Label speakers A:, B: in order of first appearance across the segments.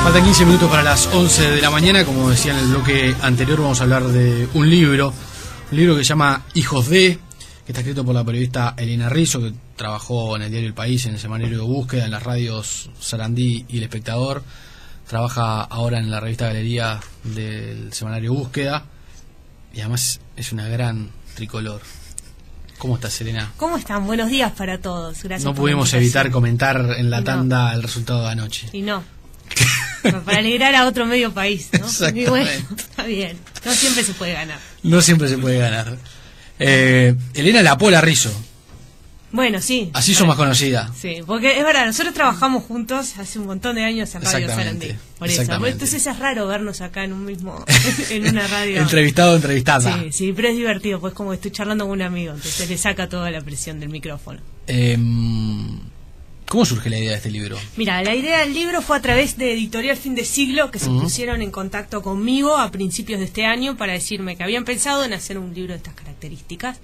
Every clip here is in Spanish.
A: Faltan 15 minutos para las 11 de la mañana. Como decía en el bloque anterior, vamos a hablar de un libro que se llama Hijos de, que está escrito por la periodista Elena Rizzo, que trabajó en el diario El País, en el semanario de Búsqueda, en las radios Sarandí y El Espectador. Trabaja ahora en la revista Galería del semanario Búsqueda y además es una gran tricolor. ¿Cómo estás, Elena?
B: ¿Cómo están? Buenos días para todos. Gracias.
A: No pudimos evitar comentar en la tanda el resultado de anoche.
B: Y no. Para alegrar a otro medio país, ¿no?
A: Exactamente.
B: Y bueno, está bien. No siempre se puede ganar.
A: No siempre se puede ganar. Elena La Pola Rizzo.
B: Bueno, sí.
A: Así sos más conocida.
B: Sí, porque es verdad, nosotros trabajamos juntos hace un montón de años en Radio Sarandí. Por eso. Entonces es raro vernos acá en un mismo, en una radio.
A: Entrevistado, entrevistada.
B: Sí, sí, pero es divertido, pues como estoy charlando con un amigo, entonces le saca toda la presión del micrófono.
A: ¿Cómo surge la idea de este libro?
B: Mira, la idea del libro fue a través de Editorial Fin de Siglo, que se pusieron en contacto conmigo a principios de este año para decirme que habían pensado en hacer un libro de estas características,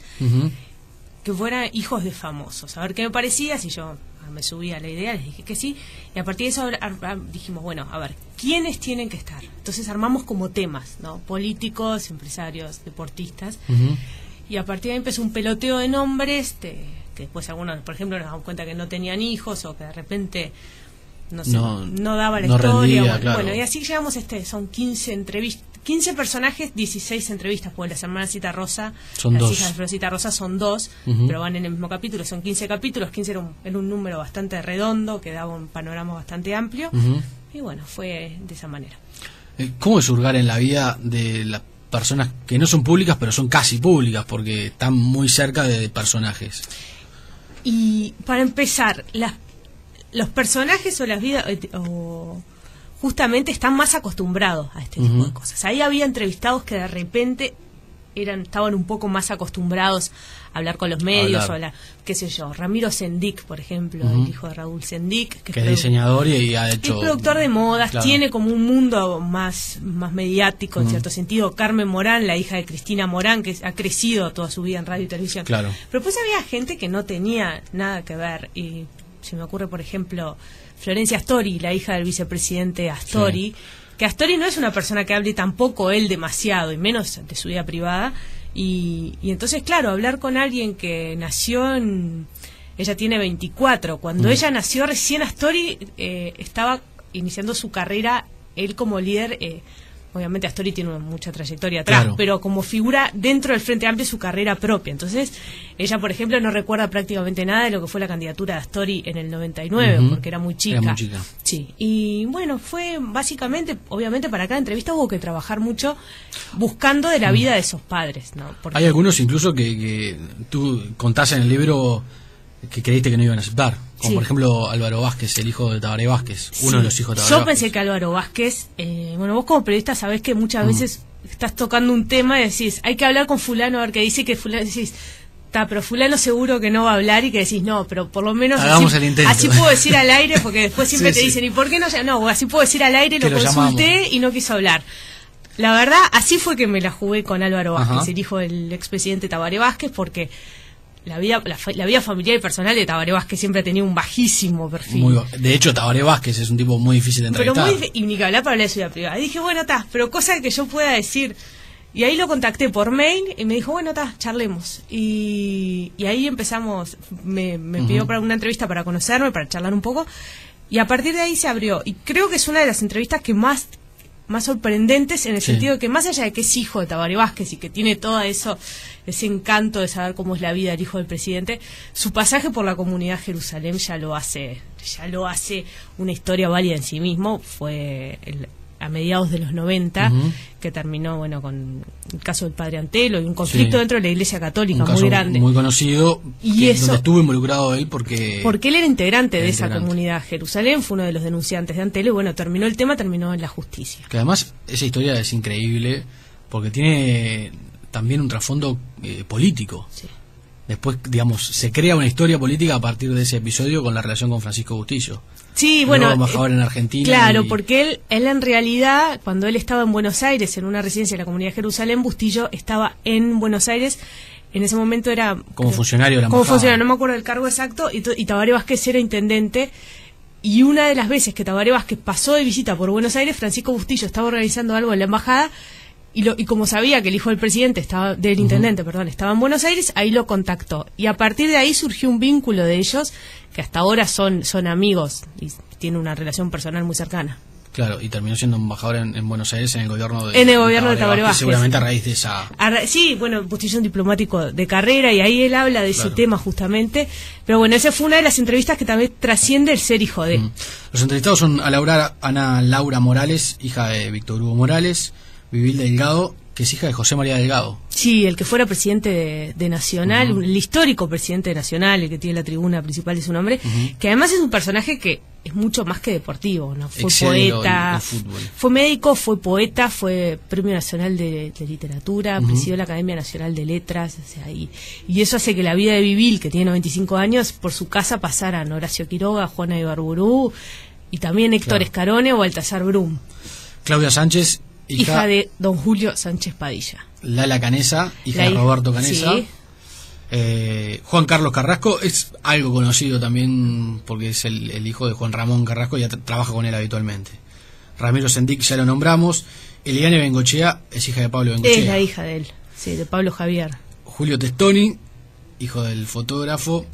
B: que fuera hijos de famosos. A ver qué me parecía, si yo me subía a la idea, les dije que sí, y a partir de eso dijimos, bueno, a ver, ¿quiénes tienen que estar? Entonces armamos como temas, ¿no? Políticos, empresarios, deportistas, y a partir de ahí empezó un peloteo de nombres, que después algunos, por ejemplo, nos damos cuenta que no tenían hijos o que de repente no daba la historia. Bueno, y así llegamos son 15 entrevistas, 15 personajes, 16 entrevistas, porque las hermanas Citarrosa, las hijas de Citarrosa son 2, pero van en el mismo capítulo, son 15 capítulos, 15 era un número bastante redondo, que daba un panorama bastante amplio, y bueno, fue de esa manera.
A: ¿Cómo es hurgar en la vida de las personas que no son públicas, pero son casi públicas, porque están muy cerca de personajes?
B: Y para empezar, los personajes o las vidas justamente están más acostumbrados a este tipo de cosas. Ahí había entrevistados que de repente estaban un poco más acostumbrados a hablar con los medios, o qué sé yo, Ramiro Sendik, por ejemplo, el hijo de Raúl Sendik,
A: que es diseñador y ha hecho...
B: Es productor de modas, tiene como un mundo más mediático, en cierto sentido. Carmen Morán, la hija de Cristina Morán, que ha crecido toda su vida en radio y televisión.
A: Claro.
B: Pero pues había gente que no tenía nada que ver, y se me ocurre, por ejemplo, Florencia Astori, la hija del vicepresidente Astori, que Astori no es una persona que hable tampoco él demasiado, y menos de su vida privada, y entonces, claro, hablar con alguien que nació ella tiene 24, cuando ella nació recién Astori estaba iniciando su carrera, él como líder, obviamente Astori tiene mucha trayectoria atrás, pero como figura dentro del Frente Amplio su carrera propia. Entonces, ella, por ejemplo, no recuerda prácticamente nada de lo que fue la candidatura de Astori en el 99, porque era muy chica. Sí, y bueno, fue básicamente, obviamente para cada entrevista hubo que trabajar mucho buscando de la vida de esos padres, ¿no? Porque hay
A: algunos incluso que tú contás en el libro que creíste que no iban a aceptar, como por ejemplo Álvaro Vázquez, el hijo de Tabaré Vázquez, uno de los hijos de Tabaré Vázquez.
B: Yo pensé que Álvaro Vázquez, bueno, vos como periodista sabés que muchas veces estás tocando un tema y decís, hay que hablar con fulano, a ver qué dice, que fulano, decís, pero fulano seguro que no va a hablar, y que decís, no, pero por lo menos así puedo decir al aire, porque después siempre te dicen, ¿y por qué no? No, así puedo decir al aire, lo consulté y no quiso hablar. La verdad, así fue que me la jugué con Álvaro Vázquez, el hijo del expresidente Tabaré Vázquez, porque la vida familiar y personal de Tabaré Vázquez siempre ha tenido un bajísimo perfil.
A: De hecho, Tabaré Vázquez es un tipo muy difícil de entrevistar.
B: Y ni que hablar para hablar de su vida privada. Y dije, bueno, pero cosa que yo pueda decir. Y ahí lo contacté por mail y me dijo, bueno, charlemos. Y ahí empezamos, me pidió para una entrevista para conocerme, para charlar un poco. Y a partir de ahí se abrió. Y creo que es una de las entrevistas que más sorprendentes, en el sentido de que más allá de que es hijo de Tabaré Vázquez y que tiene todo ese encanto de saber cómo es la vida del hijo del presidente, su pasaje por la comunidad Jerusalén ya lo hace una historia válida en sí mismo. Fue a mediados de los 90 que terminó, bueno, con el caso del padre Antelo y un conflicto dentro de la Iglesia Católica muy grande, muy conocido,
A: y donde estuvo involucrado él porque
B: él era integrante de esa comunidad Jerusalén, fue uno de los denunciantes de Antelo, y bueno, terminó en la justicia.
A: Que además esa historia es increíble porque tiene también un trasfondo político. Después, digamos, se crea una historia política a partir de ese episodio con la relación con Francisco Bustillo.
B: Sí, bueno,
A: embajador en Argentina.
B: Claro, porque él en realidad, cuando él estaba en Buenos Aires, en una residencia de la comunidad Jerusalén, Bustillo estaba en Buenos Aires. En ese momento era...
A: Como funcionario de la
B: embajada. Como funcionario, no me acuerdo del cargo exacto, y Tabaré Vázquez era intendente, Y una de las veces que Tabaré Vázquez pasó de visita por Buenos Aires, Francisco Bustillo estaba organizando algo en la embajada y como sabía que el hijo del presidente del intendente, estaba en Buenos Aires, ahí lo contactó. Y a partir de ahí surgió un vínculo de ellos que hasta ahora son amigos y tienen una relación personal muy cercana.
A: Claro, y terminó siendo embajador en Buenos Aires en el gobierno de
B: Tabaré Vázquez.
A: Seguramente a raíz de esa...
B: Sí, bueno, Bustillo es un diplomático de carrera y ahí él habla de ese tema justamente. Pero bueno, esa fue una de las entrevistas que también trasciende el ser hijo de...
A: Los entrevistados son Ana Laura Morales, hija de Víctor Hugo Morales, Viviel Delgado, que es hija de José María Delgado.
B: Sí, el que fuera presidente de Nacional, el histórico presidente de Nacional, el que tiene la tribuna principal de su nombre, que además es un personaje que es mucho más que deportivo, ¿no? Fue poeta, fue médico, fue poeta, fue Premio Nacional de Literatura, presidió la Academia Nacional de Letras, o sea, y eso hace que la vida de Viviel, que tiene 95 años, por su casa pasaran Horacio Quiroga, Juana Ibarburú, y también Héctor Escarone o Baltasar Brum.
A: Claudia Sánchez,
B: hija de don Julio Sánchez Padilla.
A: Lala Canesa, hija de Roberto Canesa. Sí. Juan Carlos Carrasco es algo conocido también porque es el hijo de Juan Ramón Carrasco y trabaja con él habitualmente. Ramiro Sendic ya lo nombramos. Eliane Bengochea es hija de Pablo Bengochea.
B: Es la hija de él, sí, de Pablo Javier.
A: Julio Testoni, hijo del fotógrafo.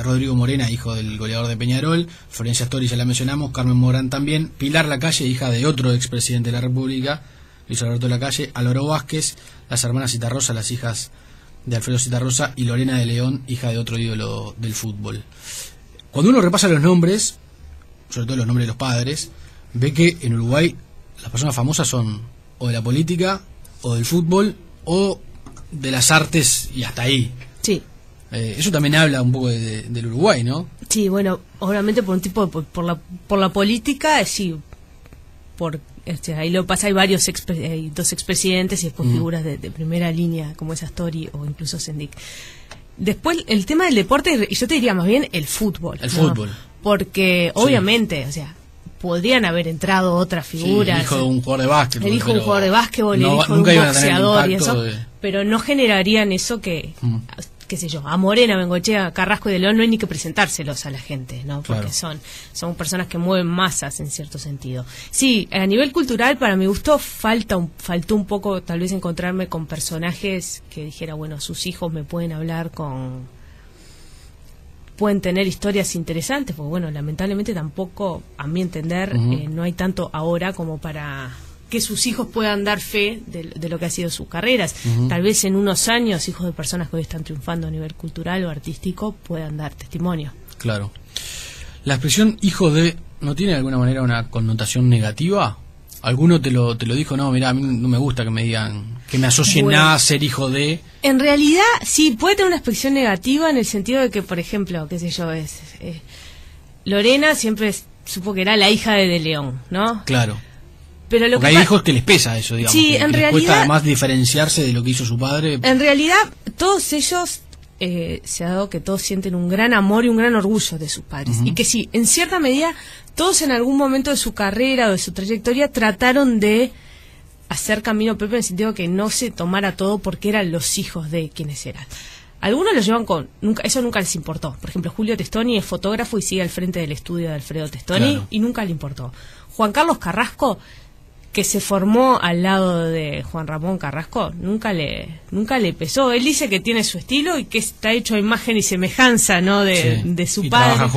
A: Rodrigo Morena, hijo del goleador de Peñarol. Florencia Astori ya la mencionamos. Carmen Morán también. Pilar Lacalle, hija de otro expresidente de la República, Luis Alberto Lacalle. Álvaro Vázquez, las hermanas Citarrosa, las hijas de Alfredo Citarrosa, y Lorena de León, hija de otro ídolo del fútbol. Cuando uno repasa los nombres, sobre todo los nombres de los padres, ve que en Uruguay las personas famosas son o de la política, o del fútbol, o de las artes, y hasta ahí.
B: Sí.
A: Eso también habla un poco del Uruguay, ¿no?
B: Sí, bueno, obviamente por un tipo por la política, sí, ahí lo pasa, hay hay dos expresidentes y después figuras de primera línea como es Astori o incluso Sendic. Después el tema del deporte, y yo te diría más bien el fútbol.
A: Fútbol.
B: Porque obviamente, o sea, podrían haber entrado otras figuras.
A: El hijo de un jugador de básquetbol.
B: El hijo de un jugador de básquetbol, el hijo de un boxeador y eso, pero no generarían eso que... qué sé yo, a Morena, Bengochea, Carrasco y de León no hay ni que presentárselos a la gente, ¿no? Porque son personas que mueven masas en cierto sentido. Sí, a nivel cultural, para mi gusto, faltó un poco tal vez encontrarme con personajes que dijera, bueno, sus hijos me pueden hablar pueden tener historias interesantes, porque bueno, lamentablemente tampoco, a mi entender, no hay tanto ahora como para que sus hijos puedan dar fe de lo que ha sido sus carreras. Tal vez en unos años hijos de personas que hoy están triunfando a nivel cultural o artístico puedan dar testimonio. Claro.
A: ¿La expresión hijo de no tiene de alguna manera una connotación negativa? ¿Alguno te lo dijo? No, mira, a mí no me gusta que me digan, que me asocien nada a ser hijo de...
B: En realidad, sí, puede tener una expresión negativa en el sentido de que, por ejemplo, qué sé yo, Lorena siempre supo que era la hija de León, ¿no?
A: Claro.
B: Pero
A: porque hay hijos que les pesa eso, digamos.
B: Sí,
A: en realidad, les cuesta además diferenciarse de lo que hizo su padre.
B: En realidad, todos ellos, se ha dado que todos sienten un gran amor y un gran orgullo de sus padres. Y que sí, en cierta medida, todos en algún momento de su carrera o de su trayectoria trataron de hacer camino propio en el sentido que no se tomara todo porque eran los hijos de quienes eran. Algunos lo llevan eso nunca les importó. Por ejemplo, Julio Testoni es fotógrafo y sigue al frente del estudio de Alfredo Testoni y nunca le importó. Juan Carlos Carrasco, que se formó al lado de Juan Ramón Carrasco, nunca le pesó. Él dice que tiene su estilo y que está hecho a imagen y semejanza, ¿no? de su padre.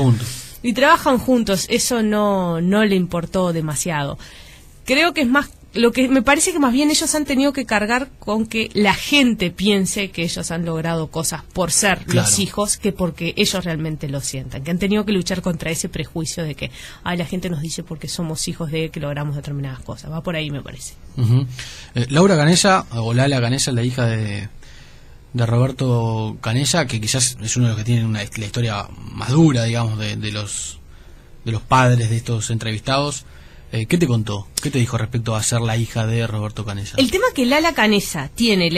B: Y trabajan juntos. Eso no le importó demasiado. Creo que es más, lo que me parece que más bien ellos han tenido que cargar con que la gente piense que ellos han logrado cosas por ser los hijos, que porque ellos realmente lo sientan, que han tenido que luchar contra ese prejuicio de que la gente nos dice porque somos hijos de que logramos determinadas cosas. Va por ahí, me parece.
A: Laura Canesa, o Lala Canesa, la hija de Roberto Canesa, que quizás es uno de los que tienen la historia más dura, digamos, de los padres de estos entrevistados. ¿Qué te contó? ¿Qué te dijo respecto a ser la hija de Roberto Canesa?
B: El tema que Lala Canesa tiene,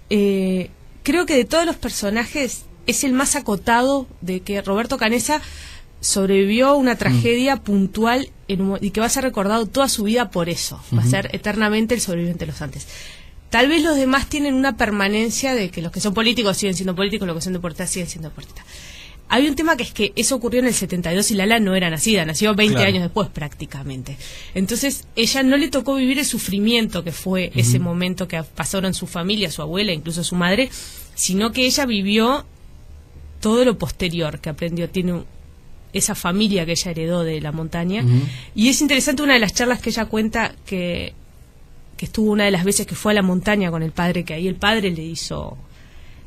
B: creo que de todos los personajes es el más acotado, de que Roberto Canesa sobrevivió a una tragedia puntual y que va a ser recordado toda su vida por eso. Va a ser eternamente el sobreviviente de los antes. Tal vez los demás tienen una permanencia de que los que son políticos siguen siendo políticos, los que son deportistas siguen siendo deportistas. hay un tema que es que eso ocurrió en el 72 y Lala no era nacida, nació 20 años después prácticamente. Entonces, ella no le tocó vivir el sufrimiento que fue ese momento que pasaron su familia, su abuela, incluso su madre, sino que ella vivió todo lo posterior, que aprendió, tiene esa familia que ella heredó de la montaña. Y es interesante una de las charlas que ella cuenta que estuvo una de las veces que fue a la montaña con el padre, que ahí el padre le hizo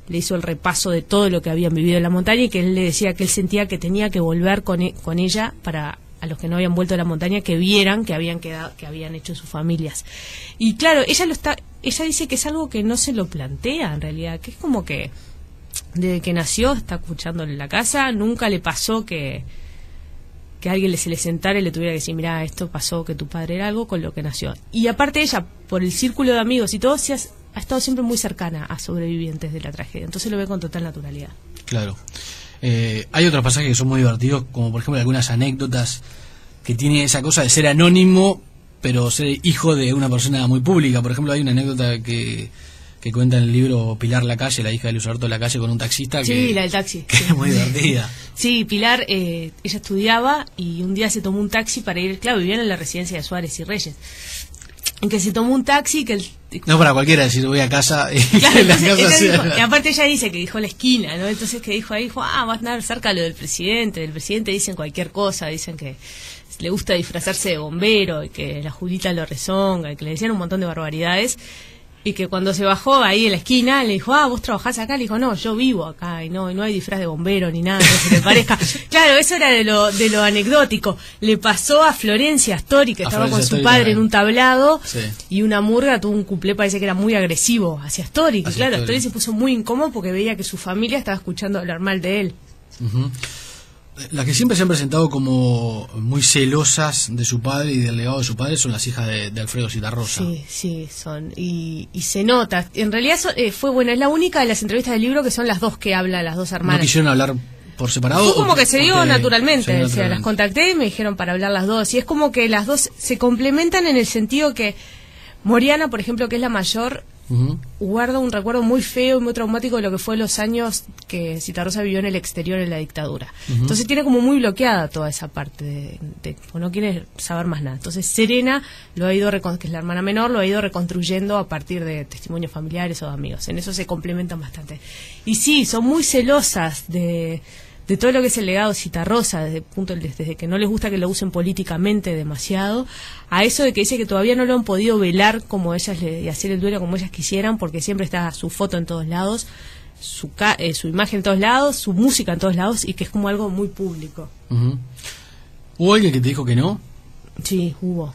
B: el repaso de todo lo que habían vivido en la montaña, y que él le decía que él sentía que tenía que volver con ella para a los que no habían vuelto a la montaña que vieran que habían quedado, que habían hecho sus familias. Y claro, ella dice que es algo que no se lo plantea en realidad, que es como que desde que nació está escuchándole en la casa, nunca le pasó que alguien se le sentara y le tuviera que decir, mira, esto pasó, que tu padre era algo con lo que nació. Y aparte ella, por el círculo de amigos y todo, ha estado siempre muy cercana a sobrevivientes de la tragedia, entonces lo ve con total naturalidad.
A: Claro. Hay otros pasajes que son muy divertidos, como por ejemplo algunas anécdotas que tiene esa cosa de ser anónimo, pero ser hijo de una persona muy pública. Por ejemplo, hay una anécdota que cuenta en el libro Pilar Lacalle, la hija de Luis Alberto Lacalle, con un taxista.
B: Sí, la del taxi.
A: Que es muy divertida.
B: Sí, Pilar, ella estudiaba y un día se tomó un taxi para ir, claro, vivían en la residencia de Suárez y Reyes, en que se tomó un taxi que
A: no para cualquiera decir voy a casa y
B: claro,
A: la casa
B: y aparte ella dice que dijo la esquina, ¿no? Entonces que dijo va a andar cerca lo del presidente dicen cualquier cosa, dicen que le gusta disfrazarse de bombero y que la Julita lo rezonga y que le decían un montón de barbaridades. Y que cuando se bajó ahí en la esquina, le dijo, vos trabajás acá, le dijo, no, yo vivo acá, y no hay disfraz de bombero ni nada, no se te parezca. Claro, eso era de lo anecdótico. Le pasó a Florencia Astori, que estaba con su padre en un tablado, y una murga tuvo un cuplé, parece que era muy agresivo hacia Astori, que claro, Astori se puso muy incómodo porque veía que su familia estaba escuchando hablar mal de él.
A: Las que siempre se han presentado como muy celosas de su padre y del legado de su padre son las hijas de Alfredo Zitarrosa.
B: Sí, son. Y se nota. En realidad fue bueno, es la única de las entrevistas del libro que son las dos que hablan, las dos hermanas.
A: ¿No quisieron hablar por separado?
B: Fue como que se dio naturalmente. O sea, las contacté y me dijeron para hablar las dos. Y es como que las dos se complementan en el sentido que Moriana, por ejemplo, que es la mayor, guarda un recuerdo muy feo y muy traumático de lo que fue los años que Zitarrosa vivió en el exterior en la dictadura. Entonces tiene como muy bloqueada toda esa parte de no quiere saber más nada. Entonces Serena lo ha ido, que es la hermana menor, lo ha ido reconstruyendo a partir de testimonios familiares o de amigos. En eso se complementan bastante. Y sí, son muy celosas de todo lo que es el legado de Zitarrosa, desde que no les gusta que lo usen políticamente demasiado, a eso de que dice que todavía no lo han podido velar como ellas y hacer el duelo como ellas quisieran, porque siempre está su foto en todos lados, su imagen en todos lados, su música en todos lados, y que es como algo muy público.
A: ¿Hubo alguien que te dijo que no?
B: Sí, hubo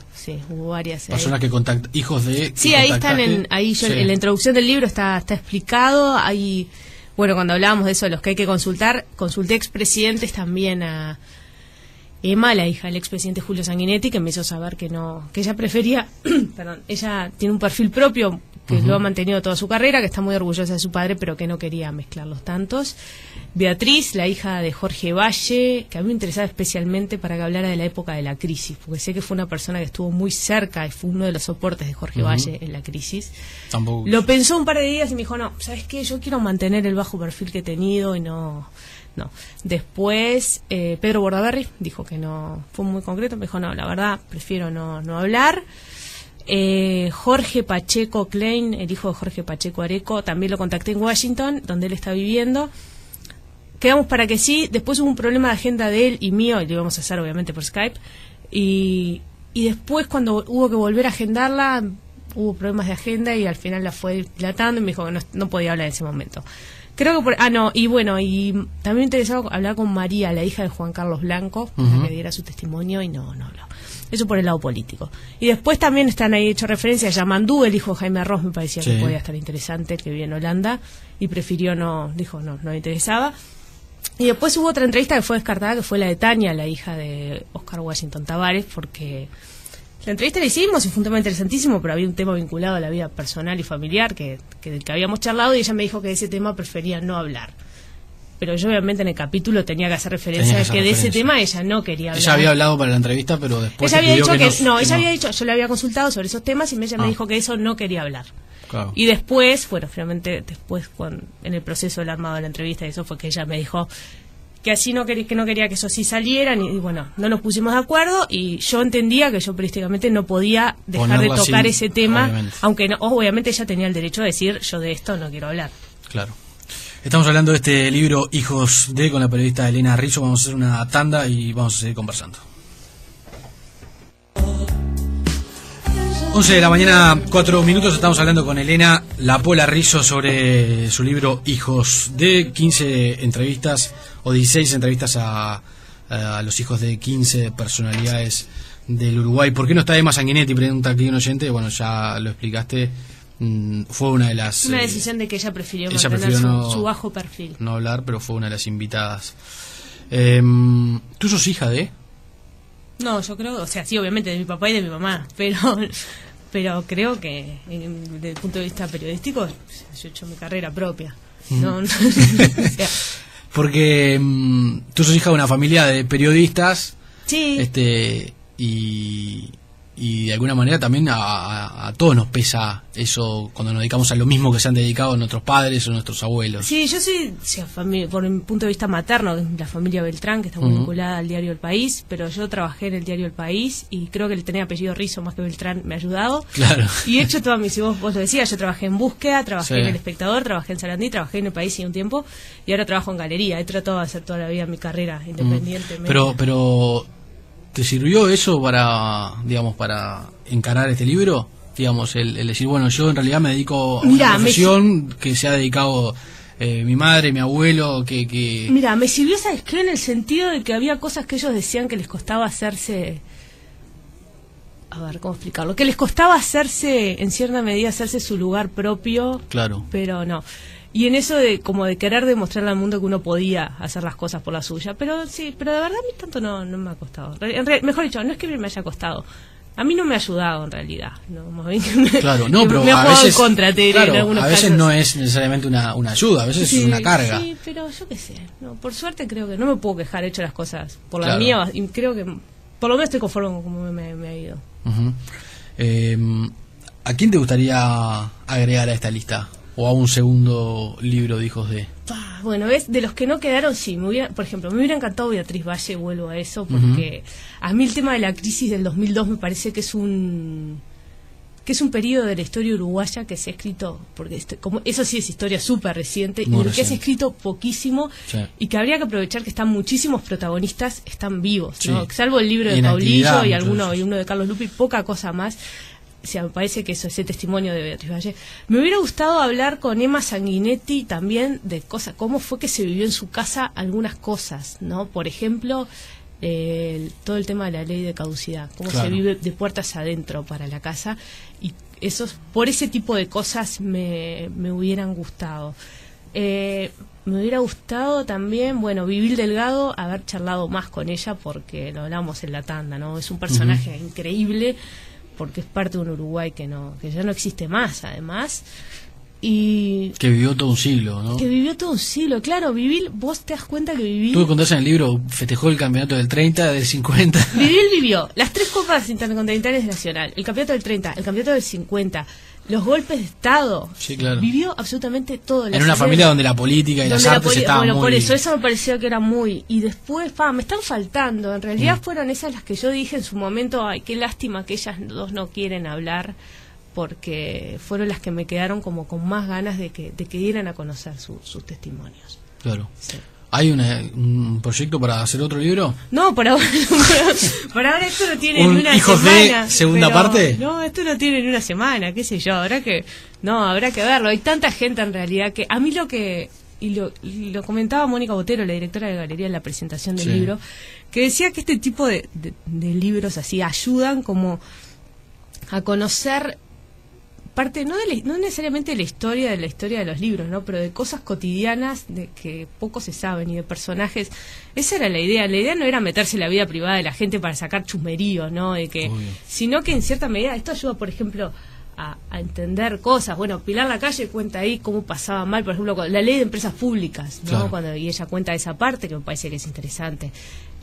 B: varias.
A: Personas que contactan, hijos de...
B: Sí, ahí están, en la introducción del libro está explicado, ahí... Bueno, cuando hablábamos de eso, los que hay que consultar, consulté expresidentes también a Emma, la hija del expresidente Julio Sanguinetti, que me hizo saber que ella prefería, perdón, ella tiene un perfil propio que lo ha mantenido toda su carrera, que está muy orgullosa de su padre, pero que no quería mezclar los tantos. Beatriz, la hija de Jorge Valle, que a mí me interesaba especialmente para que hablara de la época de la crisis, porque sé que fue una persona que estuvo muy cerca y fue uno de los soportes de Jorge Valle en la crisis.
A: Tampoco.
B: Lo pensó un par de días y me dijo, no, ¿sabes qué? Yo quiero mantener el bajo perfil que he tenido y no. Después, Pedro Bordaberry dijo que no, fue muy concreto, me dijo, no, la verdad, prefiero no hablar. Jorge Pacheco Klein, el hijo de Jorge Pacheco Areco, también lo contacté en Washington, donde él está viviendo. Quedamos para que sí. Después hubo un problema de agenda de él y mío, y lo íbamos a hacer obviamente por Skype, y después cuando hubo que volver a agendarla hubo problemas de agenda y al final la fue dilatando y me dijo que no podía hablar en ese momento. Creo que y también me interesaba hablar con María, la hija de Juan Carlos Blanco, para que diera su testimonio, y no habló. Eso por el lado político. Y después también están ahí hecho referencia a Yamandú, el hijo de Jaime Ross, me parecía que podía estar interesante, que vive en Holanda, y prefirió no le interesaba. Y después hubo otra entrevista que fue descartada, que fue la de Tania, la hija de Oscar Washington Tavares, porque la entrevista la hicimos y fue un tema interesantísimo, pero había un tema vinculado a la vida personal y familiar del que habíamos charlado, y ella me dijo que de ese tema prefería no hablar. Pero yo obviamente en el capítulo tenía que hacer referencia a que de ese tema ella no quería hablar.
A: Ella había hablado para la entrevista, pero después
B: ella había dicho ella había dicho, yo le había consultado sobre esos temas y ella me dijo que eso no quería hablar.
A: Claro.
B: Y después, finalmente en el proceso del armado de la entrevista, y eso fue que ella me dijo, que así que no quería que eso sí salieran, y bueno, no nos pusimos de acuerdo, y yo entendía que yo periodísticamente no podía dejar de tocar ese tema, obviamente. Aunque no, obviamente ella tenía el derecho de decir, yo de esto no quiero hablar.
A: Claro. Estamos hablando de este libro Hijos de, con la periodista Elena Rizzo. Vamos a hacer una tanda y vamos a seguir conversando. 11 de la mañana, 4 minutos, estamos hablando con Elena La Pola Rizzo sobre su libro Hijos de, 15 entrevistas o 16 entrevistas a los hijos de 15 personalidades del Uruguay. ¿Por qué no está Emma Sanguinetti? Pregunta aquí un oyente. Bueno, ya lo explicaste. Fue una de las...
B: Una decisión de que ella prefirió mantener su bajo perfil.
A: No hablar, pero fue una de las invitadas. ¿Tú sos hija de...?
B: No, yo creo, o sea, sí, obviamente de mi papá y de mi mamá, pero creo que desde el punto de vista periodístico yo he hecho mi carrera propia. No, o sea.
A: Porque tú sos hija de una familia de periodistas.
B: Sí.
A: Y de alguna manera también a todos nos pesa eso cuando nos dedicamos a lo mismo que se han dedicado nuestros padres o nuestros abuelos.
B: Sí, yo soy, por mi punto de vista materno, la familia Beltrán, que está muy vinculada al diario El País, pero yo trabajé en el diario El País y creo que el tener apellido Rizzo más que Beltrán me ha ayudado.
A: Claro.
B: Y he hecho todas mis, si vos lo decías, yo trabajé en Búsqueda, trabajé en El Espectador, trabajé en Sarandí, trabajé en El País y un tiempo, y ahora trabajo en Galería. He tratado de hacer toda la vida mi carrera independientemente.
A: Pero ¿te sirvió eso para encarar este libro? Digamos, el decir, bueno, yo en realidad me dedico a una profesión que se ha dedicado mi madre, mi abuelo, que...
B: Mira, me sirvió, ¿sabes qué? En el sentido de que había cosas que ellos decían que les costaba hacerse... A ver, ¿cómo explicarlo? Que les costaba hacerse, en cierta medida, hacerse su lugar propio. Claro. Pero no. Y en eso de querer demostrarle al mundo que uno podía hacer las cosas por la suya. Pero sí, pero de verdad a mí tanto no me ha costado. Mejor dicho, no es que me haya costado. A mí no me ha ayudado en realidad. No, más bien que
A: claro, no, pero
B: me ha
A: a
B: jugado
A: veces,
B: en contra, te diré,
A: claro,
B: en algunos
A: a veces
B: casos.
A: No es necesariamente una ayuda, a veces es una carga.
B: Sí, pero yo qué sé. No, por suerte creo que no me puedo quejar, he hecho las cosas por la mía, y creo que por lo menos estoy conforme con cómo me ha ido.
A: ¿A quién te gustaría agregar a esta lista? ¿O a un segundo libro de Hijos de?
B: Bueno, ves, de los que no quedaron, sí. Por ejemplo, me hubiera encantado Beatriz Valle, vuelvo a eso, porque a mí el tema de la crisis del 2002 me parece que es un periodo de la historia uruguaya que se ha escrito, porque como eso sí es historia súper reciente, y del que se ha escrito poquísimo, y que habría que aprovechar que están muchísimos protagonistas, están vivos, ¿no? Salvo el libro de Paulillo y uno de Carlos Lupi, poca cosa más. O sea, me parece que ese testimonio de Beatriz Valle. Me hubiera gustado hablar con Emma Sanguinetti también de cosas, cómo fue que se vivió en su casa algunas cosas, ¿no? Por ejemplo, todo el tema de la ley de caducidad, cómo se vive de puertas adentro para la casa, y por ese tipo de cosas me hubieran gustado. Me hubiera gustado también, Vivi Delgado, haber charlado más con ella, porque lo hablamos en la tanda, ¿no? Es un personaje increíble, porque es parte de un Uruguay que ya no existe más, además, y
A: que vivió todo un siglo, ¿no?
B: Que vivió todo un siglo, claro. Vivil, vos te das cuenta que Vivil...
A: Tú contás en el libro, festejó el campeonato del 30, del 50...
B: Vivil vivió las 3 copas intercontinentales nacional, el campeonato del 30, el campeonato del 50, los golpes de Estado.
A: Sí, claro.
B: Vivió absolutamente todo.
A: En una familia donde la política y las artes estaban muy...
B: por eso me pareció que era muy... Y después, me están faltando. En realidad fueron esas las que yo dije en su momento, ay, qué lástima que ellas dos no quieren hablar, porque fueron las que me quedaron como con más ganas de que dieran a conocer sus testimonios.
A: Claro.
B: Sí.
A: ¿Hay un proyecto para hacer otro libro?
B: No, por ahora esto no tiene ni una
A: Hijos
B: semana.
A: De segunda parte?
B: No, esto no tiene ni una semana, qué sé yo, habrá que verlo. Hay tanta gente en realidad que a mí lo comentaba Mónica Botero, la directora de Galería, en la presentación del libro, que decía que este tipo de libros así ayudan como a conocer parte no necesariamente de la historia de los libros, ¿no? Pero de cosas cotidianas de que poco se saben, y de personajes. Esa era la idea no era meterse en la vida privada de la gente para sacar chusmerío, ¿no? Sino que en cierta medida esto ayuda, por ejemplo, a entender cosas. Pilar Lacalle cuenta ahí cómo pasaba mal, por ejemplo, con la ley de empresas públicas, ¿no? Claro. Y ella cuenta esa parte que me parece que es interesante.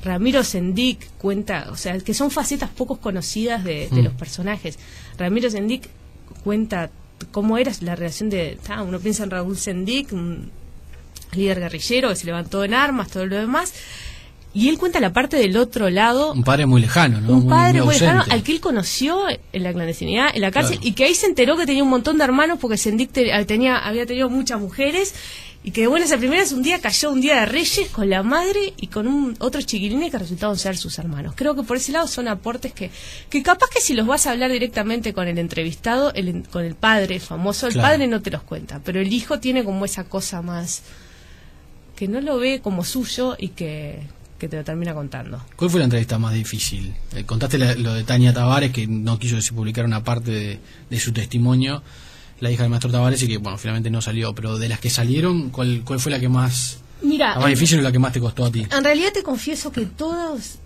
B: Ramiro Sendik cuenta, o sea, que son facetas poco conocidas de los personajes. Ramiro Sendik cuenta cómo era la relación uno piensa en Raúl Sendik, líder guerrillero que se levantó en armas, todo lo demás. Y él cuenta la parte del otro lado.
A: Un padre muy lejano, ¿no?
B: Un padre muy
A: ausente.
B: lejano al que él conoció en la clandestinidad, en la cárcel,
A: Claro.
B: y que ahí se enteró que tenía un montón de hermanos porque Sendik había tenido muchas mujeres, y que de buenas a primeras un día cayó un día de Reyes con la madre y con otros chiquilines que resultaron ser sus hermanos. Creo que por ese lado son aportes que capaz que si los vas a hablar directamente con el entrevistado, con el padre famoso, el
A: Claro.
B: padre no te los cuenta, pero el hijo tiene como esa cosa más que no lo ve como suyo y que te lo termina contando.
A: ¿Cuál fue la entrevista más difícil? Contaste lo de Tania Tavares, que no quiso que se publicara una parte de su testimonio, la hija del maestro Tavares, y que bueno, finalmente no salió. Pero de las que salieron, ¿cuál fue la que más,
B: Mira,
A: la más difícil o la que más te costó a ti?
B: En realidad te confieso que todos,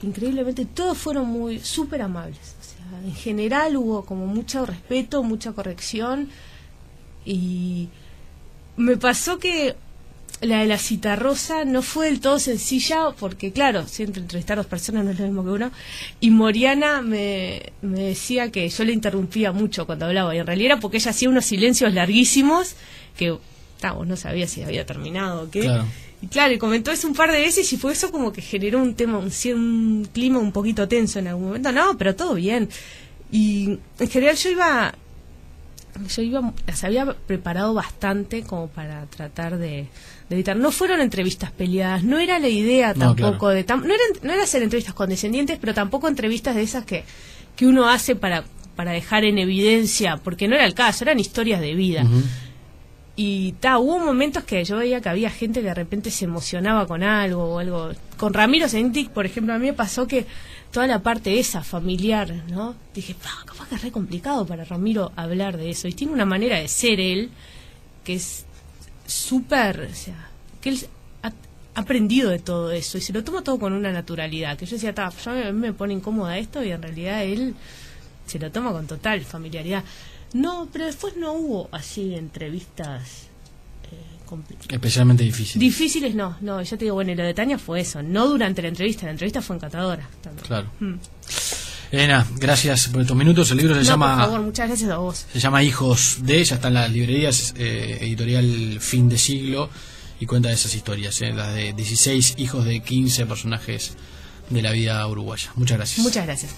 B: increíblemente, todos fueron muy súper amables. O sea, en general hubo como mucho respeto, mucha corrección, y me pasó que la de la Citarrosa no fue del todo sencilla, porque claro, siempre entrevistar a dos personas no es lo mismo que uno, y Moriana me decía que yo le interrumpía mucho cuando hablaba, y en realidad era porque ella hacía unos silencios larguísimos que vos no sabía si había terminado o qué.
A: Claro.
B: Y claro, y comentó eso un par de veces y fue eso como que generó un clima un poquito tenso en algún momento. No, pero todo bien. Y en general yo las había preparado bastante como para tratar de evitar. No fueron entrevistas peleadas, no era la idea tampoco
A: claro.
B: no era hacer entrevistas condescendientes, pero tampoco entrevistas de esas que uno hace para dejar en evidencia, porque no era el caso, eran historias de vida.
A: Uh-huh.
B: Y hubo momentos que yo veía que había gente que de repente se emocionaba con algo o algo. Con Ramiro Sendik, por ejemplo, a mí me pasó que toda la parte esa familiar, ¿no? Dije, capaz que es re complicado para Ramiro hablar de eso. Y tiene una manera de ser él que es súper, o sea, que él ha aprendido de todo eso y se lo toma todo con una naturalidad. Que yo decía, yo a mí me pone incómoda esto, y en realidad él se lo toma con total familiaridad. No, pero después no hubo así entrevistas
A: especialmente difíciles.
B: Difíciles no, yo te digo, bueno, y lo de Tania fue eso, no durante la entrevista fue encantadora también.
A: Claro. Elena, gracias por estos minutos. El libro se llama...
B: por favor, muchas gracias a vos.
A: Se llama Hijos de, ya está en las librerías, editorial Fin de Siglo, y cuenta de esas historias, las de 16 hijos de 15 personajes de la vida uruguaya. Muchas gracias.
B: Muchas gracias.